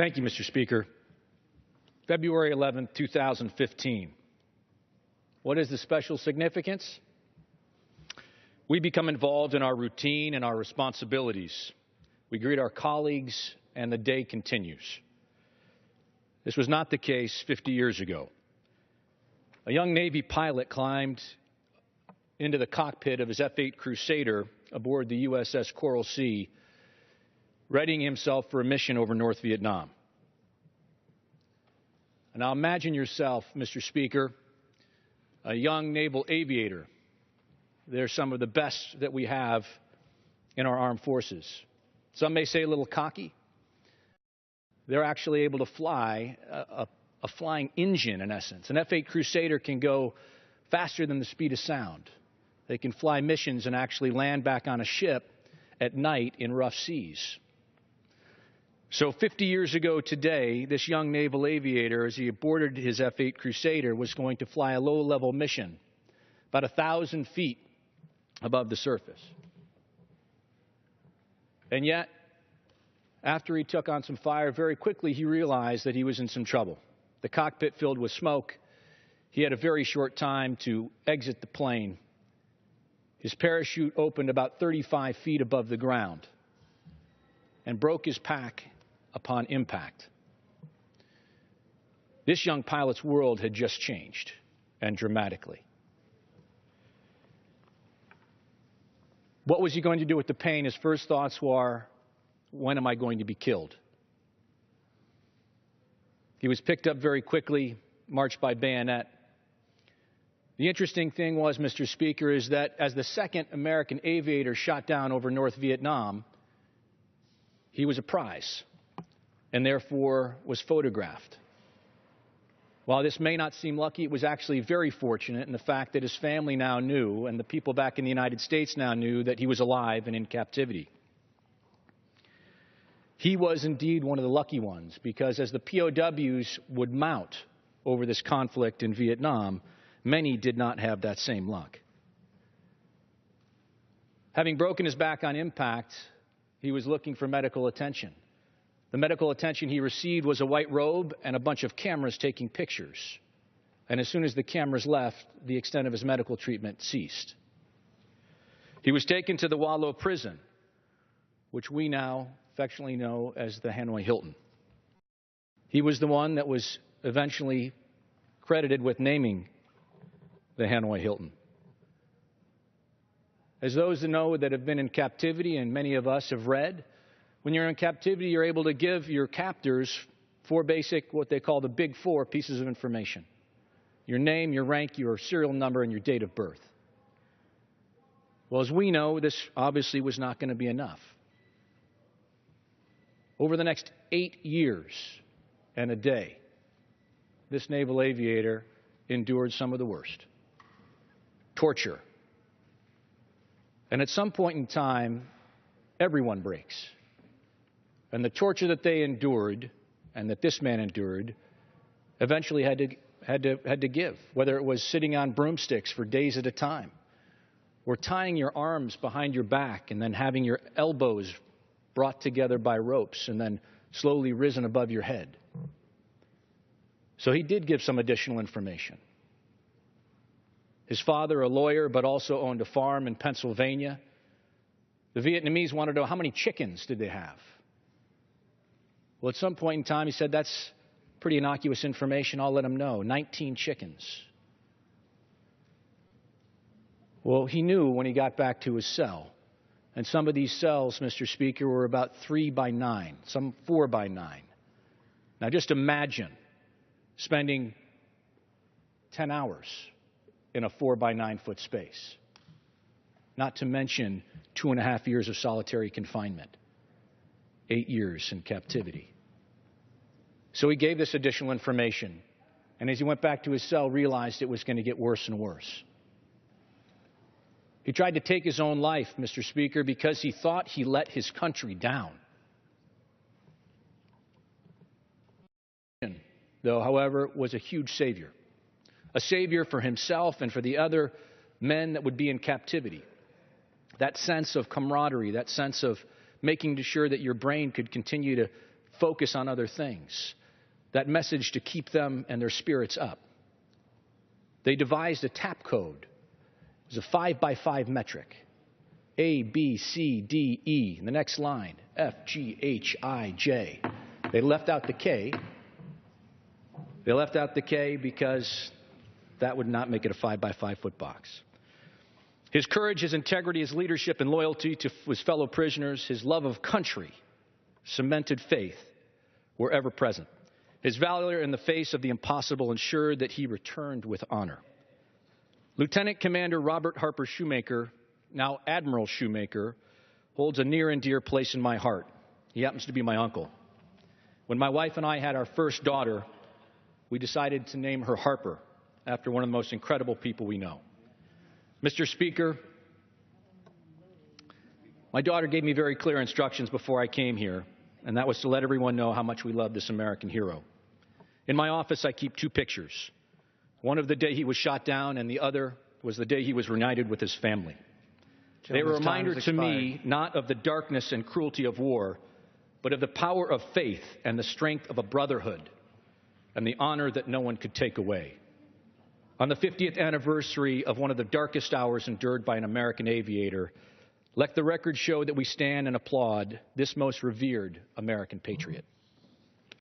Thank you, Mr. Speaker. February 11, 2015. What is the special significance? We become involved in our routine and our responsibilities. We greet our colleagues, and the day continues. This was not the case 50 years ago. A young Navy pilot climbed into the cockpit of his F-8 Crusader aboard the USS Coral Sea, readying himself for a mission over North Vietnam. And now imagine yourself, Mr. Speaker, a young naval aviator. They're some of the best that we have in our armed forces. Some may say a little cocky. They're actually able to fly a flying engine, in essence. An F-8 Crusader can go faster than the speed of sound. They can fly missions and actually land back on a ship at night in rough seas. So 50 years ago today, this young naval aviator, as he boarded his F-8 Crusader, was going to fly a low-level mission about 1,000 feet above the surface. And yet, after he took on some fire, very quickly he realized that he was in some trouble. The cockpit filled with smoke. He had a very short time to exit the plane. His parachute opened about 35 feet above the ground and broke his pack upon impact. This young pilot's world had just changed, and dramatically. What was he going to do with the pain? His first thoughts were, when am I going to be killed? He was picked up very quickly, marched by bayonet. The interesting thing was, Mr. Speaker, is that as the second American aviator shot down over North Vietnam, he was a prize and therefore was photographed. While this may not seem lucky, it was actually very fortunate in the fact that his family now knew, and the people back in the United States now knew, that he was alive and in captivity. He was indeed one of the lucky ones, because as the POWs would mount over this conflict in Vietnam, many did not have that same luck. Having broken his back on impact, he was looking for medical attention. The medical attention he received was a white robe and a bunch of cameras taking pictures. And as soon as the cameras left, the extent of his medical treatment ceased. He was taken to the Wallow prison, which we now affectionately know as the Hanoi Hilton. He was the one that was eventually credited with naming the Hanoi Hilton. As those that know that have been in captivity, and many of us have read, when you're in captivity, you're able to give your captors four basic, what they call the big four pieces of information: your name, your rank, your serial number, and your date of birth. Well, as we know, this obviously was not going to be enough. Over the next 8 years and a day, this naval aviator endured some of the worst. Torture. And at some point in time, everyone breaks. And the torture that they endured, and that this man endured, eventually had to give. Whether it was sitting on broomsticks for days at a time, or tying your arms behind your back and then having your elbows brought together by ropes and then slowly risen above your head. So he did give some additional information. His father, a lawyer, but also owned a farm in Pennsylvania. The Vietnamese wanted to know, how many chickens did they have? Well, at some point in time, he said, that's pretty innocuous information. I'll let him know. 19 chickens. Well, he knew when he got back to his cell. And some of these cells, Mr. Speaker, were about 3 by 9, some 4 by 9. Now, just imagine spending 10 hours in a 4 by 9 foot space. Not to mention 2.5 years of solitary confinement. 8 years in captivity. So he gave this additional information, and as he went back to his cell, realized it was going to get worse and worse. He tried to take his own life, Mr. Speaker, because he thought he let his country down. Though, however, was a huge savior. A savior for himself and for the other men that would be in captivity. That sense of camaraderie, that sense of making sure that your brain could continue to focus on other things, that message to keep them and their spirits up. They devised a tap code. It was a 5x5 metric. A, B, C, D, E. And the next line, F, G, H, I, J. They left out the K. They left out the K because that would not make it a 5x5 foot box. His courage, his integrity, his leadership, and loyalty to his fellow prisoners, his love of country, cemented faith were ever present. His valor in the face of the impossible ensured that he returned with honor. Lieutenant Commander Robert Harper Shumaker, now Admiral Shumaker, holds a near and dear place in my heart. He happens to be my uncle. When my wife and I had our first daughter, we decided to name her Harper, after one of the most incredible people we know. Mr. Speaker, my daughter gave me very clear instructions before I came here, and that was to let everyone know how much we love this American hero. In my office, I keep two pictures. One of the day he was shot down, and the other was the day he was reunited with his family. They were a reminder to me not of the darkness and cruelty of war, but of the power of faith and the strength of a brotherhood and the honor that no one could take away. On the 50th anniversary of one of the darkest hours endured by an American aviator, let the record show that we stand and applaud this most revered American patriot.